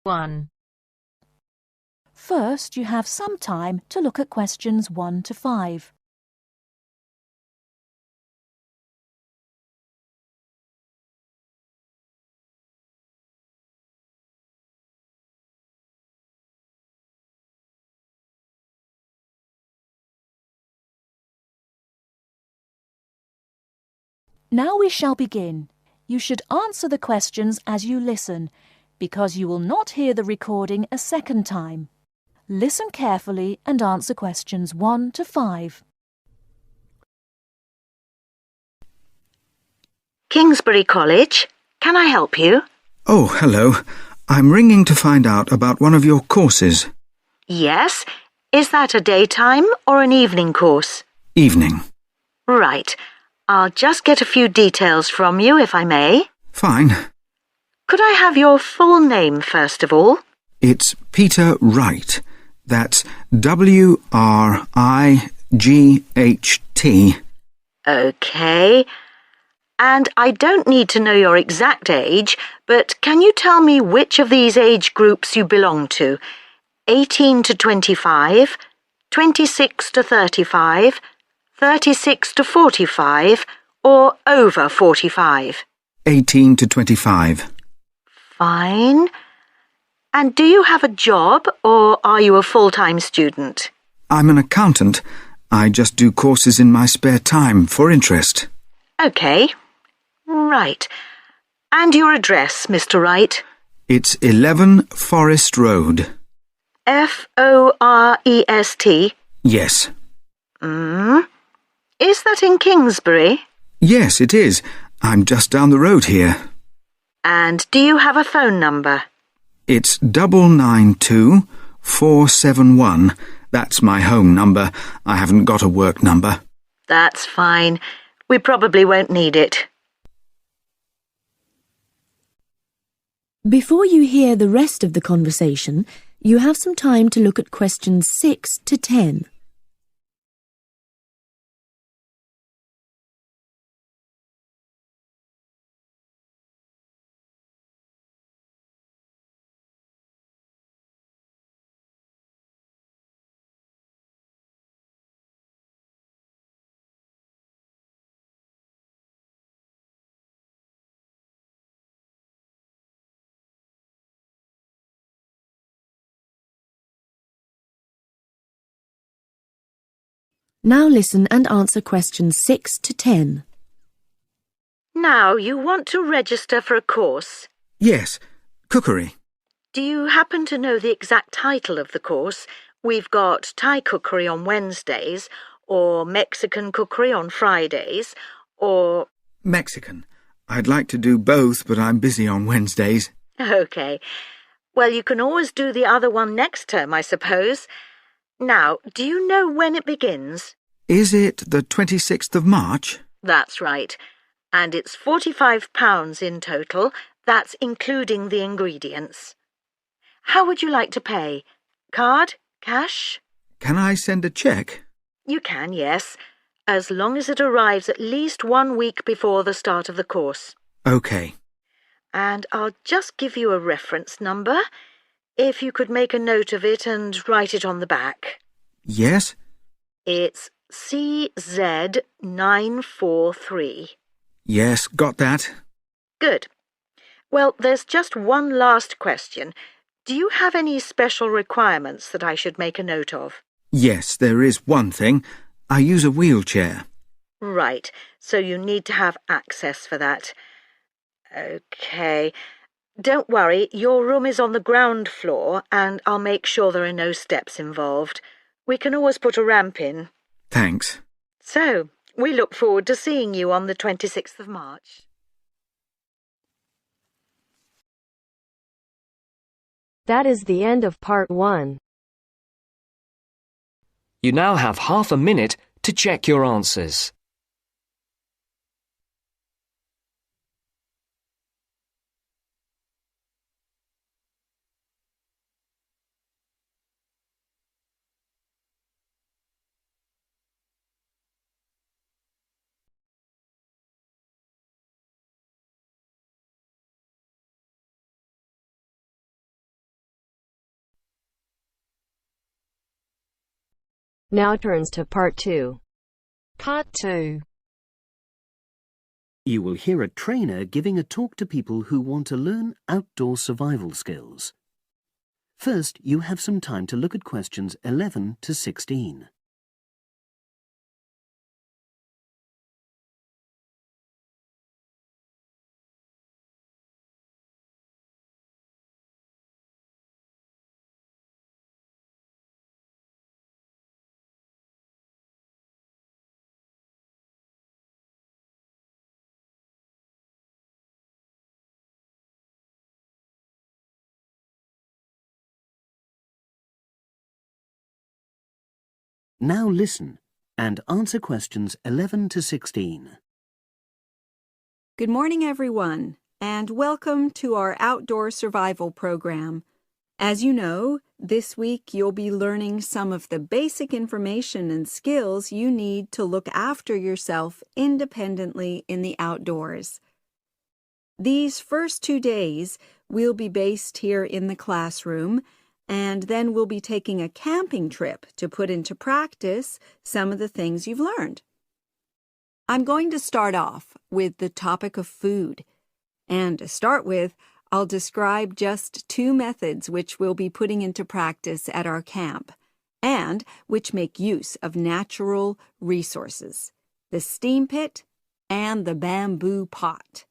1. First, you have some time to look at questions 1 to 5. Now we shall begin. You should answer the questions as you listen, because you will not hear the recording a second time. Listen carefully and answer questions 1 to 5. Kingsbury College, can I help you? Oh, hello. I'm ringing to find out about one of your courses. Yes. Is that a daytime or an evening course? Evening. Right. I'll just get a few details from you, if I may. Fine. Could I have your full name, first of all? It's Peter Wright. That's W-R-I-G-H-T. OK. And I don't need to know your exact age, but can you tell me which of these age groups you belong to? 18 to 25, 26 to 35, 36 to 45, or over 45? 18 to 25. Fine. And do you have a job, or are you a full-time student? I'm an accountant. I just do courses in my spare time for interest. OK. Right. And your address, Mr. Wright? It's 11 Forest Road. Forest? Yes. Is that in Kingsbury? Yes, it is. I'm just down the road here. And do you have a phone number? It's 992-471. That's my home number. I haven't got a work number. That's fine. We probably won't need it. Before you hear the rest of the conversation, you have some time to look at questions 6 to 10. Now listen and answer questions 6 to 10. Now, you want to register for a course. Yes, cookery. Do you happen to know the exact title of the course? We've got Thai cookery on Wednesdays, or Mexican cookery on Fridays, or... Mexican. I'd like to do both, but I'm busy on Wednesdays. OK. Well, you can always do the other one next term, I suppose. Now, do you know when it begins? Is it the 26th of March? That's right. And it's £45 in total. That's including the ingredients. How would you like to pay? Card? Cash? Can I send a cheque? You can, yes, as long as it arrives at least 1 week before the start of the course. OK. And I'll just give you a reference number, if you could make a note of it and write it on the back. Yes? It's CZ943. Yes, got that. Good. Well, there's just one last question. Do you have any special requirements that I should make a note of? Yes, there is one thing. I use a wheelchair. Right, so you need to have access for that. OK. Don't worry, your room is on the ground floor and I'll make sure there are no steps involved. We can always put a ramp in. Thanks. So, we look forward to seeing you on the 26th of March. That is the end of part 1. You now have half a minute to check your answers. Now turns to Part 2. Part 2. You will hear a trainer giving a talk to people who want to learn outdoor survival skills. First, you have some time to look at questions 11 to 16. Now listen and answer questions 11 to 16. Good morning, everyone, and welcome to our outdoor survival program. As you know, this week you'll be learning some of the basic information and skills you need to look after yourself independently in the outdoors. These first 2 days will be based here in the classroom, and then we'll be taking a camping trip to put into practice some of the things you've learned. I'm going to start off with the topic of food. And to start with, I'll describe just 2 methods which we'll be putting into practice at our camp, and which make use of natural resources, the steam pit and the bamboo pot.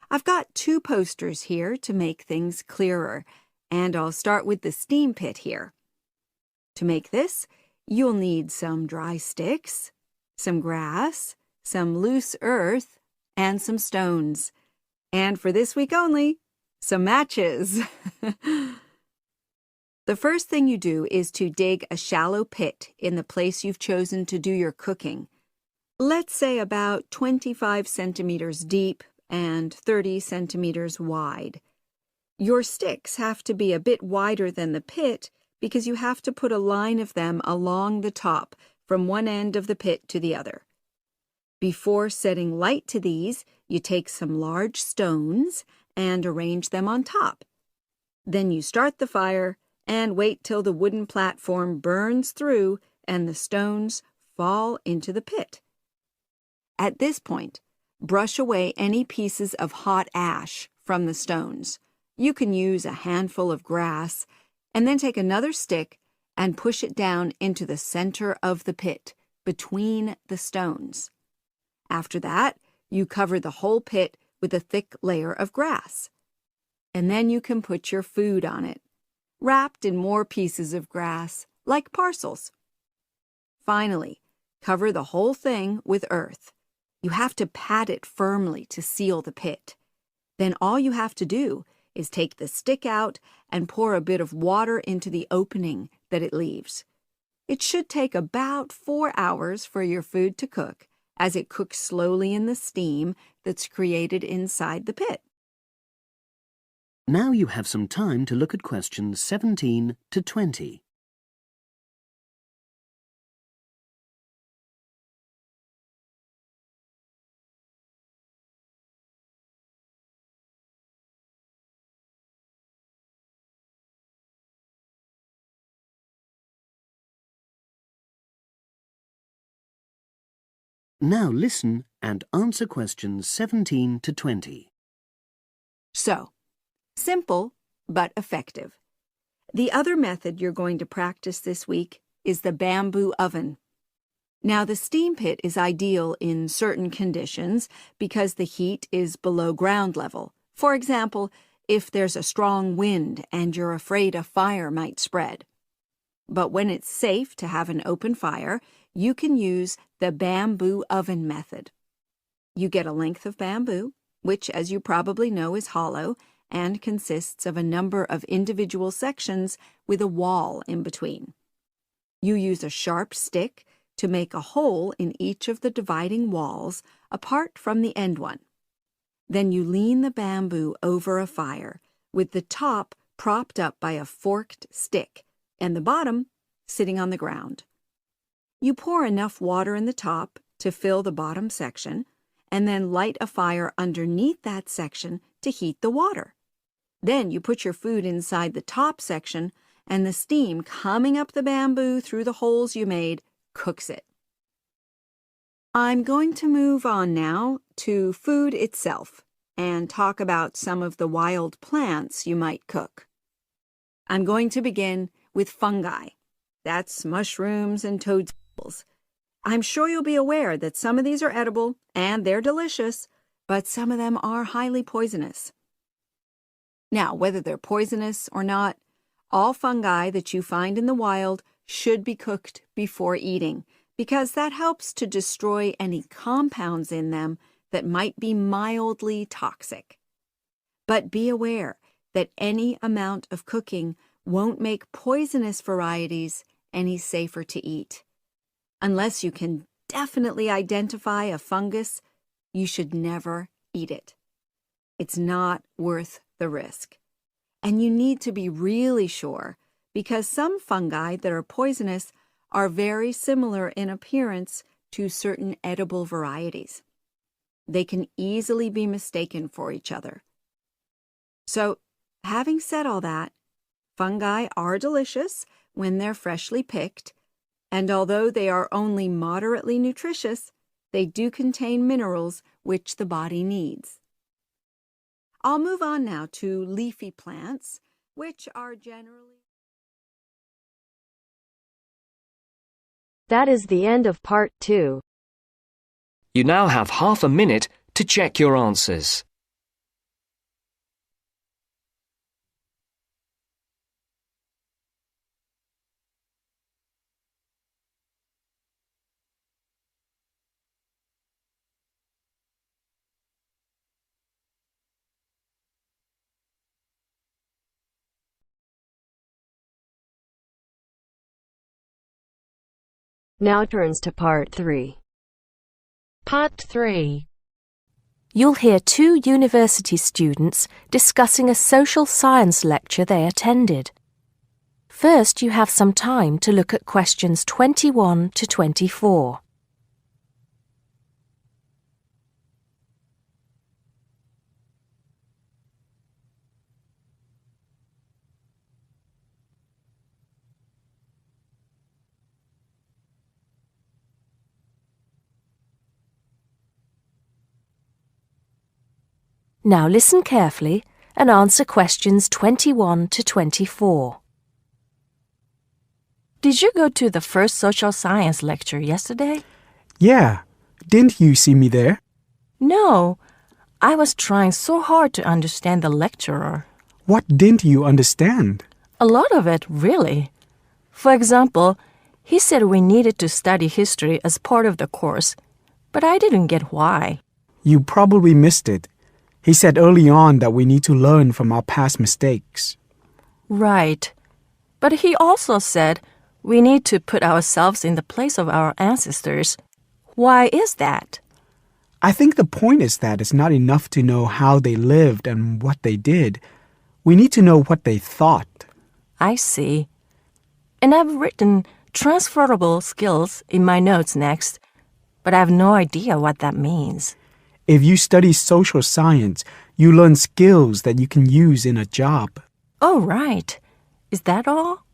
I've got 2 posters here to make things clearer, and I'll start with the steam pit here. To make this, you'll need some dry sticks, some grass, some loose earth, and some stones. And for this week only, some matches. The first thing you do is to dig a shallow pit in the place you've chosen to do your cooking. Let's say about 25 centimeters deep and 30 centimeters wide. Your sticks have to be a bit wider than the pit because you have to put a line of them along the top from one end of the pit to the other. Before setting light to these, you take some large stones and arrange them on top. Then you start the fire and wait till the wooden platform burns through and the stones fall into the pit. At this point, brush away any pieces of hot ash from the stones. You can use a handful of grass, and then take another stick and push it down into the center of the pit, between the stones. After that, you cover the whole pit with a thick layer of grass. And then you can put your food on it, wrapped in more pieces of grass, like parcels. Finally, cover the whole thing with earth. You have to pat it firmly to seal the pit. Then all you have to do is take the stick out and pour a bit of water into the opening that it leaves. It should take about 4 hours for your food to cook, as it cooks slowly in the steam that's created inside the pit. Now you have some time to look at questions 17 to 20. Now listen and answer questions 17 to 20. So, simple but effective. The other method you're going to practice this week is the bamboo oven. Now, the steam pit is ideal in certain conditions because the heat is below ground level. For example, if there's a strong wind and you're afraid a fire might spread. But when it's safe to have an open fire, you can use the bamboo oven method. You get a length of bamboo, which, as you probably know, is hollow and consists of a number of individual sections with a wall in between. You use a sharp stick to make a hole in each of the dividing walls apart from the end one. Then you lean the bamboo over a fire, with the top propped up by a forked stick and the bottom sitting on the ground. You pour enough water in the top to fill the bottom section, and then light a fire underneath that section to heat the water. Then you put your food inside the top section and the steam coming up the bamboo through the holes you made cooks it. I'm going to move on now to food itself and talk about some of the wild plants you might cook. I'm going to begin with fungi. That's mushrooms and toadstools. I'm sure you'll be aware that some of these are edible and they're delicious, but some of them are highly poisonous. Now, whether they're poisonous or not, all fungi that you find in the wild should be cooked before eating, because that helps to destroy any compounds in them that might be mildly toxic. But be aware that any amount of cooking won't make poisonous varieties any safer to eat. Unless you can definitely identify a fungus, you should never eat it. It's not worth the risk. And you need to be really sure, because some fungi that are poisonous are very similar in appearance to certain edible varieties. They can easily be mistaken for each other. So, having said all that, fungi are delicious when they're freshly picked, and although they are only moderately nutritious, they do contain minerals which the body needs. I'll move on now to leafy plants, which are generally... That is the end of part 2. You now have half a minute to check your answers. Now turns to part 3. Part 3. You'll hear 2 university students discussing a social science lecture they attended. First, you have some time to look at questions 21 to 24. Now listen carefully and answer questions 21 to 24. Did you go to the first social science lecture yesterday? Yeah. Didn't you see me there? No. I was trying so hard to understand the lecturer. What didn't you understand? A lot of it, really. For example, he said we needed to study history as part of the course, but I didn't get why. You probably missed it. He said early on that we need to learn from our past mistakes. Right. But he also said we need to put ourselves in the place of our ancestors. Why is that? I think the point is that it's not enough to know how they lived and what they did. We need to know what they thought. I see. And I've written transferable skills in my notes next, but I have no idea what that means. If you study social science, you learn skills that you can use in a job. Oh, right. Is that all?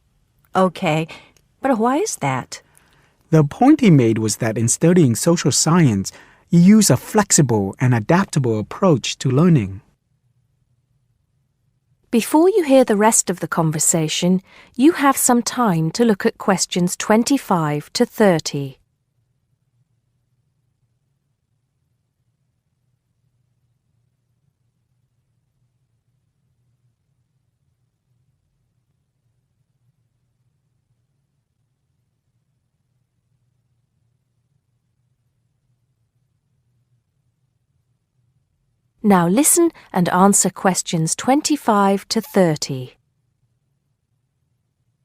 Okay, but why is that? The point he made was that in studying social science, you use a flexible and adaptable approach to learning. Before you hear the rest of the conversation, you have some time to look at questions 25 to 30. Now listen and answer questions 25 to 30.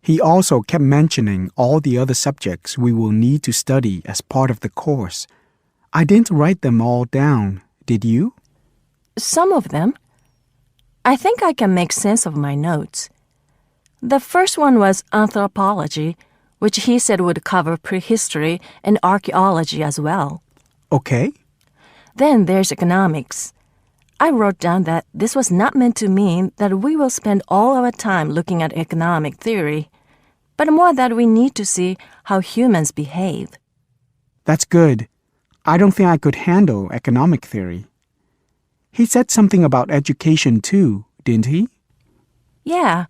He also kept mentioning all the other subjects we will need to study as part of the course. I didn't write them all down, did you? Some of them. I think I can make sense of my notes. The first one was anthropology, which he said would cover prehistory and archaeology as well. Okay. Then there's economics. I wrote down that this was not meant to mean that we will spend all our time looking at economic theory, but more that we need to see how humans behave. That's good. I don't think I could handle economic theory. He said something about education too, didn't he? Yeah.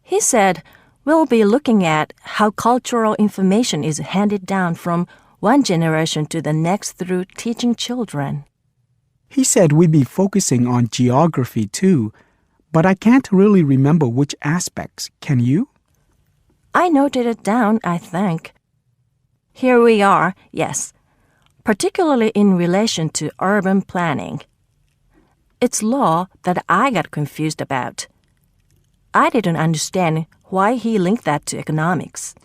He said we'll be looking at how cultural information is handed down from one generation to the next through teaching children. He said we'd be focusing on geography too, but I can't really remember which aspects. Can you? I noted it down, I think. Here we are, yes, particularly in relation to urban planning. It's law that I got confused about. I didn't understand why he linked that to economics.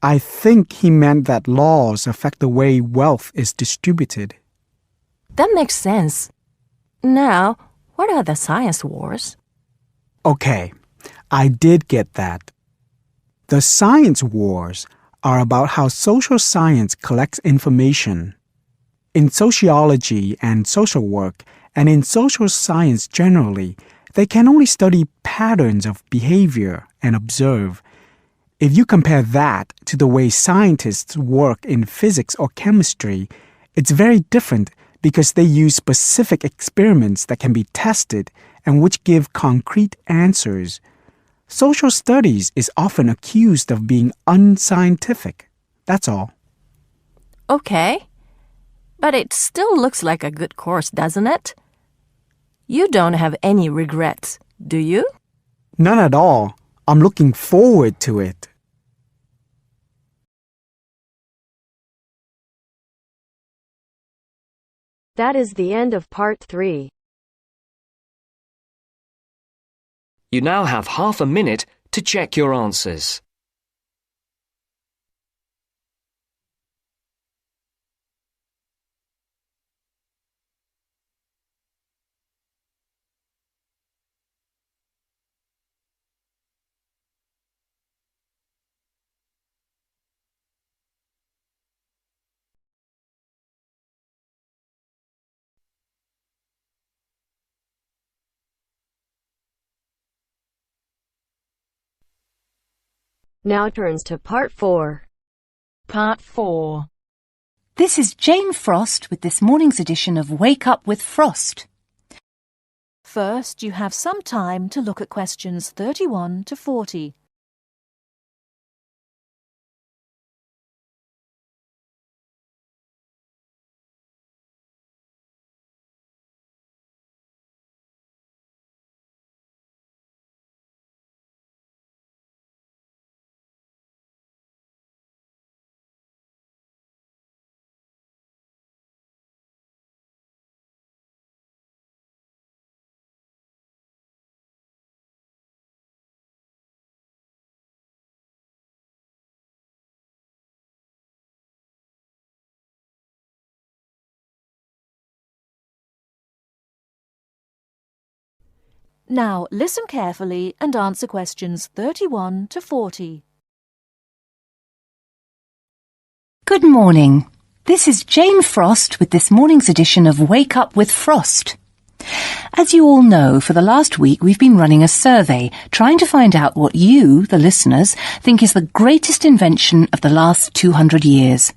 I think he meant that laws affect the way wealth is distributed. That makes sense. Now, what are the science wars? Okay, I did get that. The science wars are about how social science collects information. In sociology and social work, and in social science generally, they can only study patterns of behavior and observe. If you compare that to the way scientists work in physics or chemistry, it's very different because they use specific experiments that can be tested and which give concrete answers. Social studies is often accused of being unscientific. That's all. Okay. But it still looks like a good course, doesn't it? You don't have any regrets, do you? None at all. I'm looking forward to it. That is the end of part 3. You now have half a minute to check your answers. Now turns to part 4. Part 4. This is Jane Frost with this morning's edition of Wake Up with Frost. First, you have some time to look at questions 31 to 40. Now, listen carefully and answer questions 31 to 40. Good morning. This is Jane Frost with this morning's edition of Wake Up with Frost. As you all know, for the last week we've been running a survey trying to find out what you, the listeners, think is the greatest invention of the last 200 years.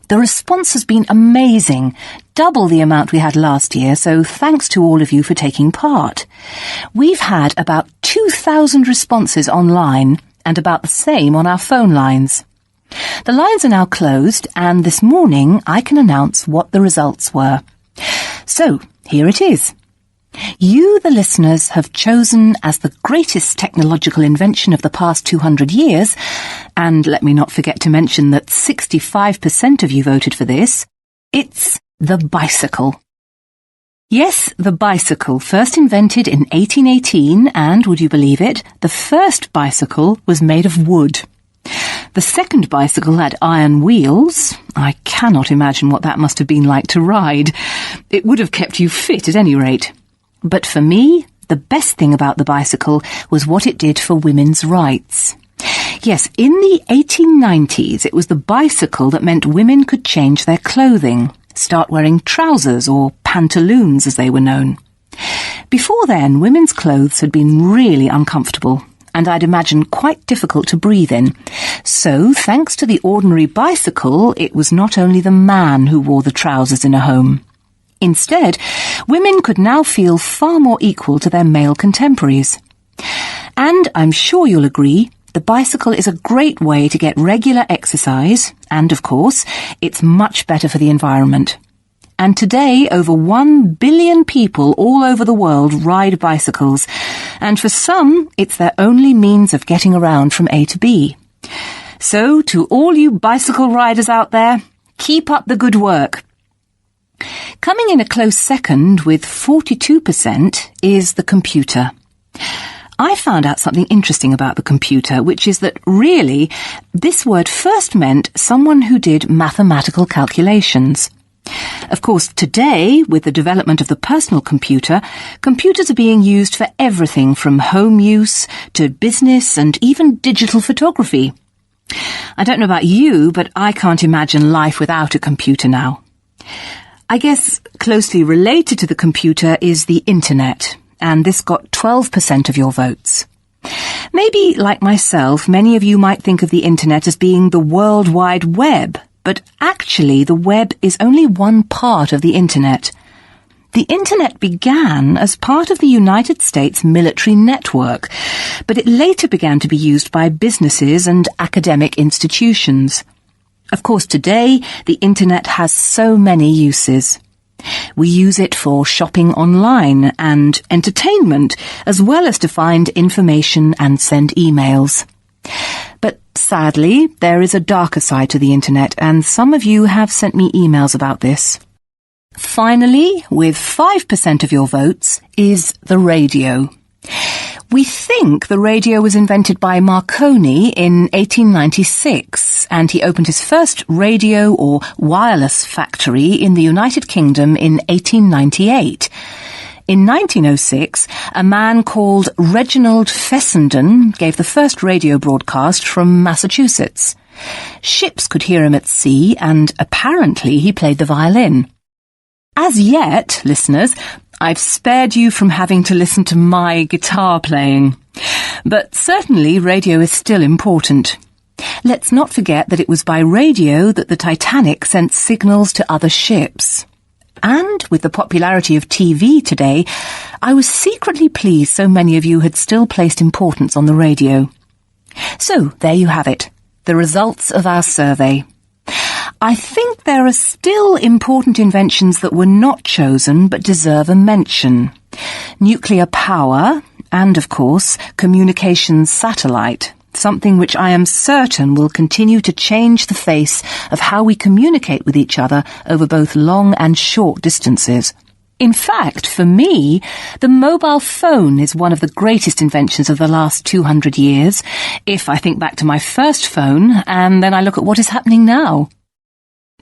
The response has been amazing, double the amount we had last year, so thanks to all of you for taking part. We've had about 2,000 responses online and about the same on our phone lines. The lines are now closed, and this morning I can announce what the results were. So, here it is. You, the listeners, have chosen as the greatest technological invention of the past 200 years, and let me not forget to mention that 65% of you voted for this, it's the bicycle. Yes, the bicycle, first invented in 1818, and, would you believe it, the first bicycle was made of wood. The second bicycle had iron wheels. I cannot imagine what that must have been like to ride. It would have kept you fit at any rate. But for me, the best thing about the bicycle was what it did for women's rights. Yes, in the 1890s, it was the bicycle that meant women could change their clothing, start wearing trousers or pantaloons as they were known. Before then, women's clothes had been really uncomfortable, and I'd imagine quite difficult to breathe in. So, thanks to the ordinary bicycle, it was not only the man who wore the trousers in a home. Instead, women could now feel far more equal to their male contemporaries. And I'm sure you'll agree, the bicycle is a great way to get regular exercise, and of course, it's much better for the environment. And today, over 1 billion people all over the world ride bicycles, and for some, it's their only means of getting around from A to B. So, to all you bicycle riders out there, keep up the good work. Coming in a close second with 42% is the computer. I found out something interesting about the computer, which is that really, this word first meant someone who did mathematical calculations. Of course, today, with the development of the personal computer, computers are being used for everything from home use to business and even digital photography. I don't know about you, but I can't imagine life without a computer now. I guess closely related to the computer is the internet, and this got 12% of your votes. Maybe, like myself, many of you might think of the internet as being the World Wide Web, but actually the web is only one part of the internet. The internet began as part of the United States military network, but it later began to be used by businesses and academic institutions. Of course, today, the internet has so many uses. We use it for shopping online and entertainment, as well as to find information and send emails. But sadly, there is a darker side to the internet, and some of you have sent me emails about this. Finally, with 5% of your votes, is the radio. We think the radio was invented by Marconi in 1896, and he opened his first radio or wireless factory in the United Kingdom in 1898. In 1906, a man called Reginald Fessenden gave the first radio broadcast from Massachusetts. Ships could hear him at sea, and apparently he played the violin. As yet, listeners, I've spared you from having to listen to my guitar playing. But certainly radio is still important. Let's not forget that it was by radio that the Titanic sent signals to other ships. And with the popularity of TV today, I was secretly pleased so many of you had still placed importance on the radio. So, there you have it, the results of our survey. I think there are still important inventions that were not chosen but deserve a mention. Nuclear power and, of course, communications satellite, something which I am certain will continue to change the face of how we communicate with each other over both long and short distances. In fact, for me, the mobile phone is one of the greatest inventions of the last 200 years, if I think back to my first phone and then I look at what is happening now.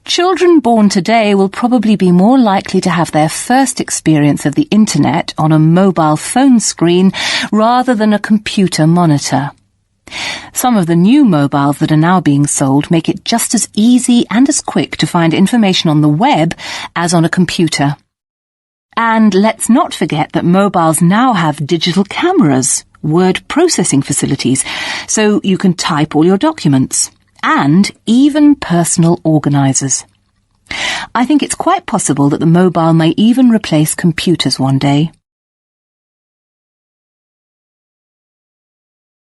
Children born today will probably be more likely to have their first experience of the internet on a mobile phone screen rather than a computer monitor. Some of the new mobiles that are now being sold make it just as easy and as quick to find information on the web as on a computer. And let's not forget that mobiles now have digital cameras, word processing facilities, so you can type all your documents, and even personal organisers. I think it's quite possible that the mobile may even replace computers one day.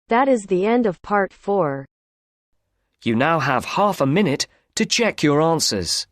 That is the end of part 4. You now have half a minute to check your answers.